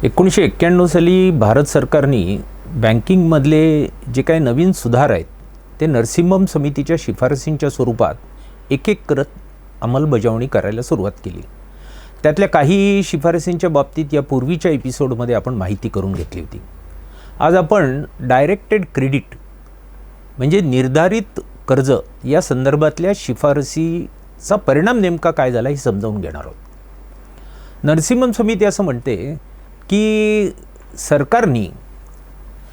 1991 साली भारत सरकारने बँकिंगमधले जे काही नवीन सुधार आहेत ते नरसिम्हम समितीच्या शिफारसींच्या स्वरूपात एक एक करत अंमलबजावणी करायला सुरुवात केली। त्यातल्या काही शिफारसींच्या बाबतीत या पूर्वीच्या एपिसोडमध्ये आपण माहिती करून घेतली होती। आज आपण डायरेक्टेड क्रेडिट म्हणजे निर्धारित कर्ज या संदर्भातल्या शिफारसीचा परिणाम नेमका काय झाला हे समजावून घेणार आहोत। नरसिम्हम समिती असं म्हणते की सरकारने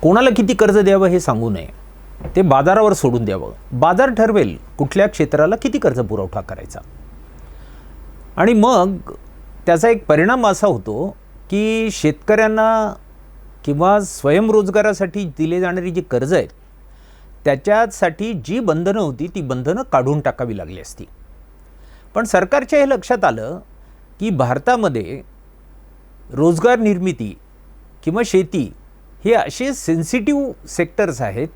कोणाला किती कर्ज द्यावं हे सांगू नये, ते बाजारावर सोडून द्यावं। बाजार ठरवेल कुठल्या क्षेत्राला किती कर्ज पुरवठा करायचा। आणि मग त्याचा एक परिणाम असा होतो की शेतकऱ्यांना किंवा स्वयंरोजगारासाठी दिले जाणारी जी कर्ज आहेत त्याच्यासाठी जी बंधनं होती ती बंधनं काढून टाकावी लागली असती। पण सरकारच्या हे लक्षात आलं की भारतामध्ये रोजगार निर्मिती किंवा शेती हे असे सेन्सिटिव्ह सेक्टर्स आहेत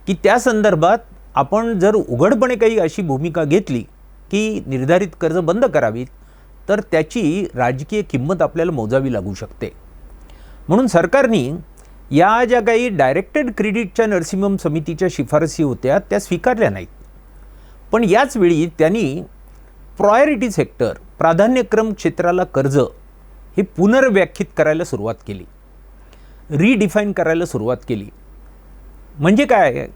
की त्या संदर्भात आपण जर उघडपणे काही अशी भूमिका घेतली की निर्धारित कर्ज बंद करावीत तर त्याची राजकीय किंमत आपल्याला मोजावी लागू शकते। म्हणून सरकारने या ज्या काही डायरेक्टेड क्रेडिटच्या नरसिम्हम समितीच्या शिफारसी होत्या त्या स्वीकारल्या नाहीत, पण याच वेळी त्यांनी प्रायोरिटी सेक्टर प्राधान्यक्रम क्षेत्राला कर्ज हे पुनर्व्याख्यित करायला सुरुवात केली, रिडिफाईन करायला सुरुवात केली। म्हणजे काय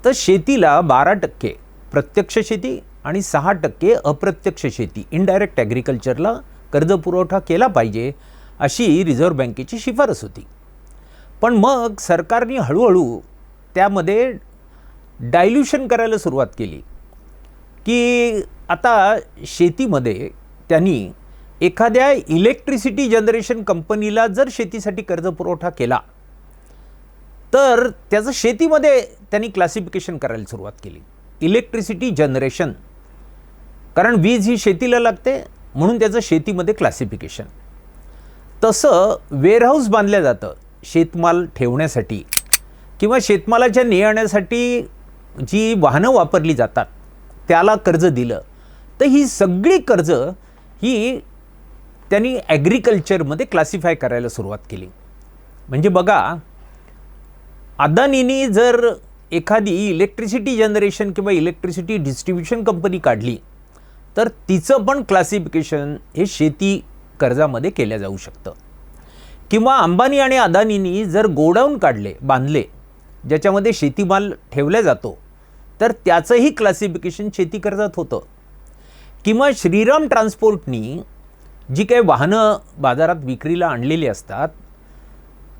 तर शेतीला 12% प्रत्यक्ष शेती आणि 6% अप्रत्यक्ष शेती इनडायरेक्ट ॲग्रिकल्चरला कर्ज पुरवठा केला पाहिजे अशी रिझर्व्ह बँकेची शिफारस होती। पण मग सरकारने हळूहळू त्यामध्ये डायल्यूशन करायला सुरुवात केली की आता शेतीमध्ये त्यांनी एखाद्या इलेक्ट्रिसिटी जनरेशन कंपनीला जर शेतीसाठी कर्ज पुरवठा केला तर त्याचं शेतीमध्ये त्यांनी क्लासिफिकेशन करायला सुरुवात केली। इलेक्ट्रिसिटी जनरेशन, कारण वीज ही शेतीला लागते म्हणून त्याचं शेतीमध्ये क्लासिफिकेशन। तसं वेअरहाऊस बांधलं जातं शेतमाल ठेवण्यासाठी किंवा शेतमालाच्या ने-आणण्यासाठी जी वाहनं वापरली जातात त्याला कर्ज दिलं तर ही सगळी कर्ज ही त्यांनी ॲग्रिकल्चरमध्ये क्लासिफाय करायला सुरुवात केली। म्हणजे बघा, अदानीनी जर एखादी इलेक्ट्रिसिटी जनरेशन किंवा इलेक्ट्रिसिटी डिस्ट्रीब्युशन कंपनी काढली तर तिचं पण क्लासिफिकेशन हे शेती कर्जामध्ये केलं जाऊ शकतं। किंवा अंबानी आणि अदानीनी जर गोडाऊन काढले बांधले ज्याच्यामध्ये शेतीमाल ठेवला जातो तर त्याचंही क्लासिफिकेशन शेती कर्जात होतं। किंवा श्रीराम ट्रान्सपोर्टनी जी काही वाहनं बाजारात विक्रीला आणलेली असतात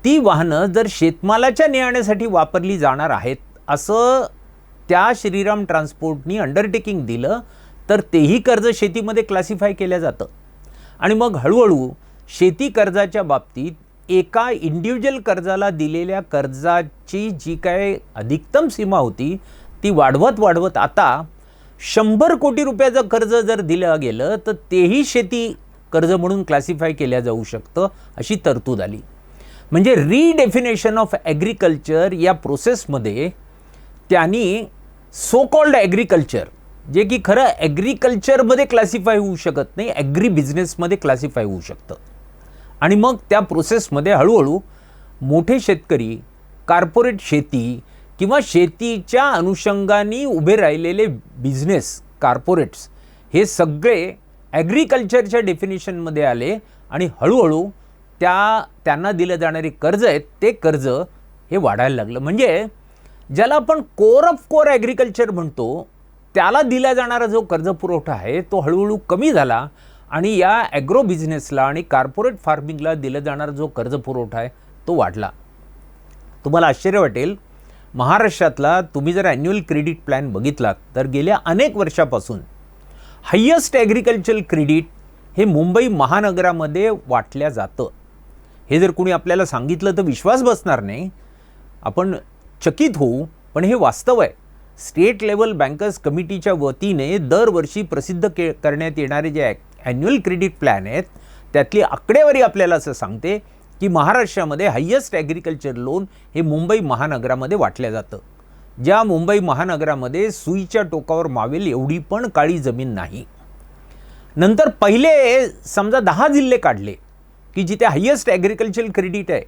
ती वाहनं जर शेतमालाच्या ने-आणण्यासाठी वापरली जाणार आहेत असं त्या श्रीराम ट्रान्सपोर्टनी अंडरटेकिंग दिलं तर तेही कर्ज शेतीमध्ये क्लासिफाय केलं जातं। आणि मग हळूहळू शेती कर्जाच्या बाबतीत एका इंडिव्हिज्युअल कर्जाला दिलेल्या कर्जाची जी काय अधिकतम सीमा होती ती वाढवत आता 100 कोटी रुपयाचं कर्ज जर दिलं गेलं तर तेही शेती कर्ज म्हणून क्लासिफाय केल्या जाऊ शकतं अशी तरतूद आली। म्हणजे रिडेफिनेशन ऑफ ॲग्रिकल्चर या प्रोसेसमध्ये त्यांनी सो कॉल्ड ॲग्रिकल्चर, जे की खरं ॲग्रिकल्चरमध्ये क्लासिफाय होऊ शकत नाही, ॲग्री बिझनेसमध्ये क्लासिफाय होऊ शकतं। आणि मग त्या प्रोसेसमध्ये हळूहळू मोठे शेतकरी, कॉर्पोरेट शेती किंवा शेतीच्या अनुषंगाने उभे राहिलेले बिझनेस कॉर्पोरेट्स हे सगळे ॲग्रिकल्चरच्या डेफिनेशनमध्ये आले आणि हळूहळू त्यांना दिलं जाणारे कर्ज आहेत ते कर्ज हे वाढायला लागलं। म्हणजे ज्याला आपण कोर ऑफ कोर ॲग्रिकल्चर म्हणतो त्याला दिला जाणारा जो कर्ज पुरवठा आहे तो हळूहळू कमी झाला आणि या ॲग्रो बिझनेसला आणि कॉर्पोरेट फार्मिंगला दिला जाणारा जो कर्ज पुरवठा आहे तो वाढला। तुम्हाला आश्चर्य वाटेल, महाराष्ट्रातला तुम्ही जर ॲन्युअल क्रेडिट प्लॅन बघितलात तर गेल्या अनेक वर्षापासून हायेस्ट ॲग्रिकल्चरल क्रेडिट हे मुंबई महानगरामध्ये वाटल्या जातं। हे जर कोणी आपल्याला सांगितलं तर विश्वास बसणार नाही, आपण चकित होऊ, पण हे वास्तव आहे। स्टेट लेवल बँकर्स कमिटीच्या वतीने दरवर्षी प्रसिद्ध करण्यात येणारे जे ॲन्युअल क्रेडिट प्लॅन आहेत त्यातली आकडेवारी आपल्याला असं सांगते की महाराष्ट्रामध्ये हायेस्ट ॲग्रिकल्चर लोन हे मुंबई महानगरामध्ये वाटलं जातं, ज्या मुंबई महानगरामध्ये सुईच्या टोकावर मावेल एवढी पण काळी जमीन नाही। नंतर पहिले समजा 10 जिल्हे काढले की जिथे हायेस्ट ॲग्रिकल्चरल क्रेडिट आहे,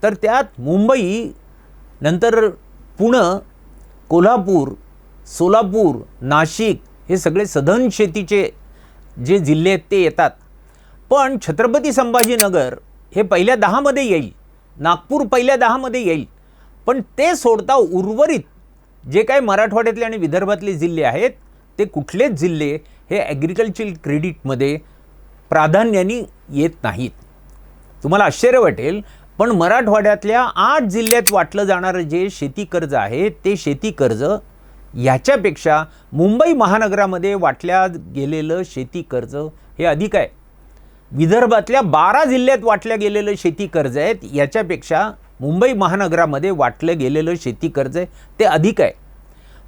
तर त्यात मुंबई, नंतर पुणे, कोल्हापूर, सोलापूर, नाशिक हे सगळे सधन शेतीचे जे जिल्हे आहेत ते येतात. पण छत्रपती संभाजीनगर हे पहिल्या 10 मध्ये येईल, नागपूर पहिल्या 10 मध्ये येईल. पण ते सोडता उर्वरित जे काही मराठवाड्यातले आणि विदर्भातले जिल्हे आहेत ते कुठलेच जिल्हे हे ॲग्रिकल्चरल क्रेडिटमध्ये प्राधान्याने येत नाहीत. तुम्हाला आश्चर्य वाटेल, पण मराठवाड्यातल्या 8 जिल्ह्यात वाटलं जाणारं जे शेती कर्ज आहे ते शेती कर्ज याच्यापेक्षा मुंबई महानगरामध्ये वाटल्या गेलेलं शेती कर्ज हे अधिक आहे. विदर्भातल्या 12 जिल्ह्यात वाटल्या गेलेलं शेती कर्ज आहे याच्यापेक्षा मुंबई महानगरामध्ये वाटलं गेलेलं शेती कर्ज आहे ते अधिक आहे.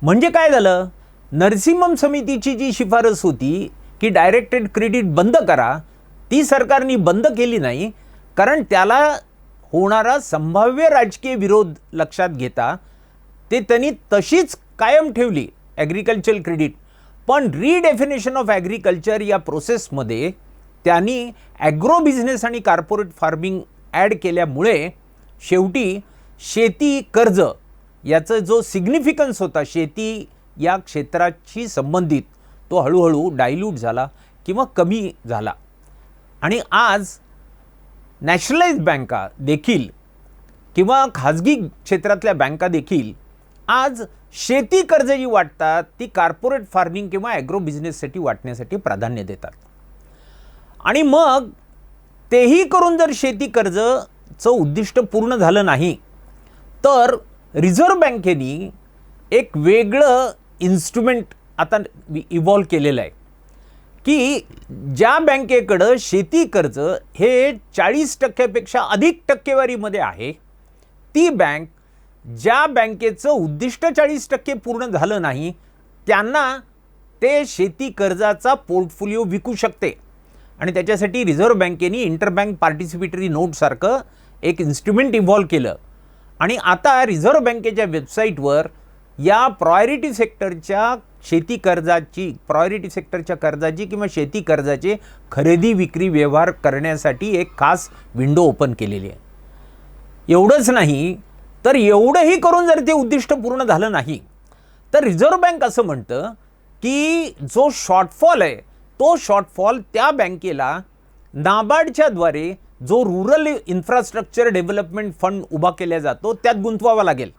म्हणजे काय झालं, नरसिम्हम समितीची जी शिफारस होती की डायरेक्टेड क्रेडिट बंद करा, ती सरकारने बंद केली नाही, कारण त्याला होणारा संभाव्य राजकीय विरोध लक्षात घेता ते त्यांनी तशीच कायम ठेवली ॲग्रिकल्चरल क्रेडिट. पण रिडेफिनेशन ऑफ ॲग्रिकल्चर या प्रोसेसमध्ये त्यांनी ॲग्रो बिझनेस आणि कॉर्पोरेट फार्मिंग ॲड केल्यामुळे शेवटी शेती कर्ज याचा जो सिग्निफिकन्स होता शेती या क्षेत्राशी संबंधित तो हळूहळू डायल्यूट झाला किंवा कमी झाला. आणि आज नॅशनलाइज बँका देखील किंवा खाजगी क्षेत्रातल्या बँका देखील आज शेती कर्ज जी वाटतात ती कॉर्पोरेट फार्मिंग किंवा ॲग्रो बिझनेससाठी वाटण्यासाठी प्राधान्य देतात. आणि मग तेही करून जर शेती कर्जचं उद्दिष्ट पूर्ण झालं नाही तर रिझर्व्ह बँकेने एक वेगळं इन्स्ट्रुमेंट आता इव्हॉल्व केलेलं आहे की ज्या बँकेकडं शेती कर्ज हे 40% अधिक टक्केवारीमध्ये आहे, ती बँक ज्या बँकेचं उद्दिष्ट 40% पूर्ण झालं नाही त्यांना ते शेती कर्जाचा पोर्टफोलिओ विकू शकते. आणि त्याच्यासाठी रिझर्व्ह बँकेने इंटरबँक पार्टिसिपेटरी नोटसारखं एक इन्स्ट्रुमेंट इव्हॉल्व केलं. आणि आता रिझर्व्ह बँकेच्या वेबसाईटवर या प्रायोरिटी सेक्टरच्या शेती कर्जाची किंवा शेती कर्जाचे खरेदी विक्री व्यवहार करण्यासाठी एक खास विंडो ओपन केलेली आहे. एवढंच नाही तर एवढंही करून जर ते उद्दिष्ट पूर्ण झालं नाही तर रिझर्व्ह बँक असं म्हणतं की जो शॉर्टफॉल आहे तो शॉर्टफॉल त्या बँकेला नाबार्डच्या द्वारे जो रुरल इन्फ्रास्ट्रक्चर डेव्हलपमेंट फंड उभा केला जातो त्यात गुंतवावा लागेल.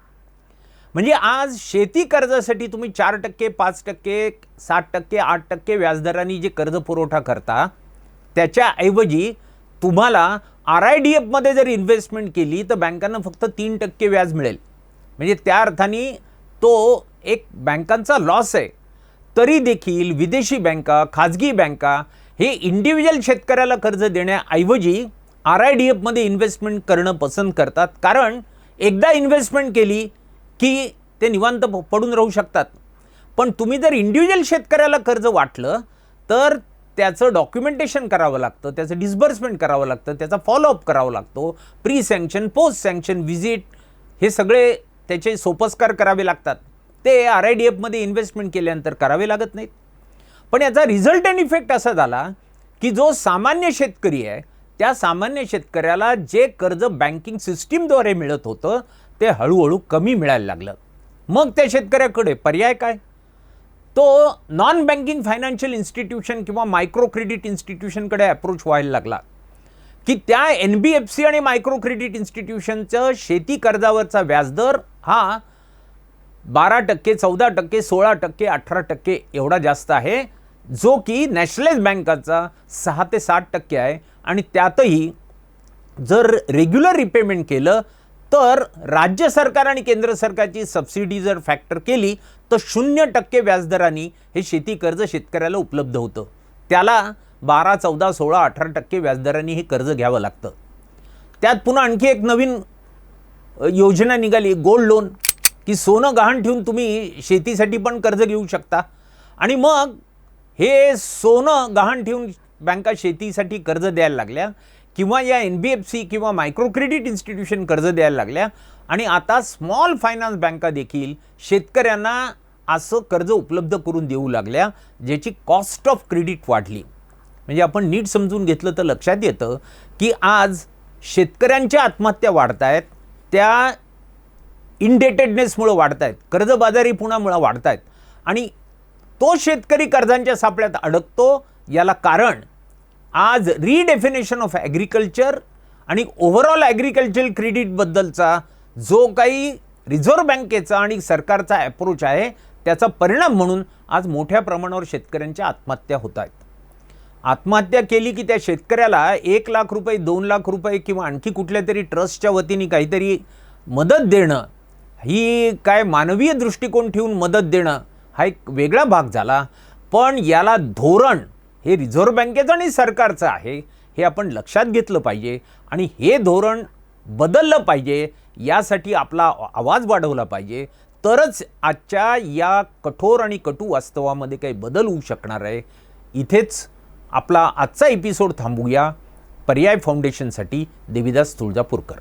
म्हणजे आज शेती कर्जासाठी तुम्ही 4%, 5%, 7%, 8% व्याजदराने जे कर्ज पुरवठा करता त्याच्याऐवजी तुम्हाला RIDF जर इन्व्हेस्टमेंट केली तर बँकांना फक्त 3% व्याज मिळेल. म्हणजे त्या अर्थाने तो एक बँकांचा लॉस आहे. तरी देखील विदेशी बँका, खाजगी बँका हे इंडिव्हिज्युअल शेतकऱ्याला कर्ज देण्याऐवजी RIDF इन्व्हेस्टमेंट करणं पसंत करतात, कारण एकदा इन्व्हेस्टमेंट केली की ते निवांत पडून राहू शकतात. पण तुम्ही जर इंडिव्हिज्युअल शेतकऱ्याला कर्ज वाटलं तर त्याचं डॉक्युमेंटेशन करावं लागतं, त्याचं डिस्बर्समेंट करावं लागतं, त्याचा फॉलोअप करावा लागतो, pre sanction, post sanction, visit हे सगळे त्याचे सोपस्कार करावे लागतात. ते RIDF इन्व्हेस्टमेंट केल्यानंतर करावे लागत नाहीत. पण याचा रिझल्ट अँड इफेक्ट असा झाला की जो सामान्य शेतकरी आहे त्या सामान्य शेतकऱ्याला जे कर्ज बँकिंग सिस्टीमद्वारे मिळत होतं ते हळूहळू कमी मिळायला लागलं. मग त्या शेतकऱ्याकडे पर्याय काय, तो नॉन बँकिंग फायनान्शियल इन्स्टिट्यूशन किंवा मायक्रो क्रेडिट इन्स्टिट्यूशनकडे अप्रोच व्हायला लागला की त्या NBFC आणि मायक्रो क्रेडिट इन्स्टिट्यूशनचं शेती कर्जावरचा व्याजदर हा 12%, 14%, 16%, 18% एवढा जास्त आहे, जो की नॅशनलाइज बँकाचा 6 ते 7% आहे. आणि त्यातही जर रेग्युलर रिपेमेंट केलं तर राज्य सरकार आणि केंद्र सरकारची सबसिडी जर फॅक्टर केली तर 0% व्याजदराने हे शेती कर्ज शेतकऱ्याला उपलब्ध होतं. त्याला 12, 14, 16, 18% व्याजदराने हे कर्ज घ्यावं लागतं. त्यात पुन्हा आणखी एक नवीन योजना निघाली, गोल्ड लोन, की सोनं गहाण ठेवून तुम्ही शेतीसाठी पण कर्ज घेऊ शकता. आणि मग हे सोनं गहाण ठेवून बँका शेतीसाठी कर्ज द्यायला लागल्या किंवा या NBFC किंवा मायक्रो क्रेडिट इन्स्टिट्यूशन कर्ज द्यायला लागल्या. आणि आता स्मॉल फायनान्स बँका देखील शेतकऱ्यांना असं कर्ज उपलब्ध करून देऊ लागल्या, ज्याची कॉस्ट ऑफ क्रेडिट वाढली. म्हणजे आपण नीट समजून घेतलं तर लक्षात येतं की आज शेतकऱ्यांच्या आत्महत्या वाढत आहेत, त्या इंडेटेडनेसमुळं वाढत आहेत, कर्जबाजारीपणामुळं वाढत आहेत आणि तो शेतकरी कर्जांच्या सापळ्यात अडकतो. याला कारण आज रिडेफिनेशन ऑफ ॲग्रिकल्चर आणि ओव्हरऑल ॲग्रिकल्चरल क्रेडिटबद्दलचा जो काही रिझर्व्ह बँकेचा आणि सरकारचा ॲप्रोच आहे त्याचा परिणाम म्हणून आज मोठ्या प्रमाणावर शेतकऱ्यांच्या आत्महत्या होत आहेत. आत्महत्या केली की त्या शेतकऱ्याला 1 लाख रुपये, 2 लाख रुपये किंवा आणखी कुठल्या तरी ट्रस्टच्या वतीने काहीतरी मदत देणं, ही काय मानवीय दृष्टिकोन ठेवून मदत देणं हा एक वेगळा भाग झाला. पण याला धोरण हे रिझर्व्ह बँकेचं आणि सरकारचं आहे, हे आपण लक्षात घेतलं पाहिजे आणि हे धोरण बदललं पाहिजे. यासाठी आपला आवाज वाढवला पाहिजे, तरच आजच्या या कठोर आणि कटू वास्तवामध्ये काही बदल होऊ शकणार आहे. इथेच आपला आजचा एपिसोड थांबवूया. पर्याय फाउंडेशनसाठी देविदास तुळजापूरकर.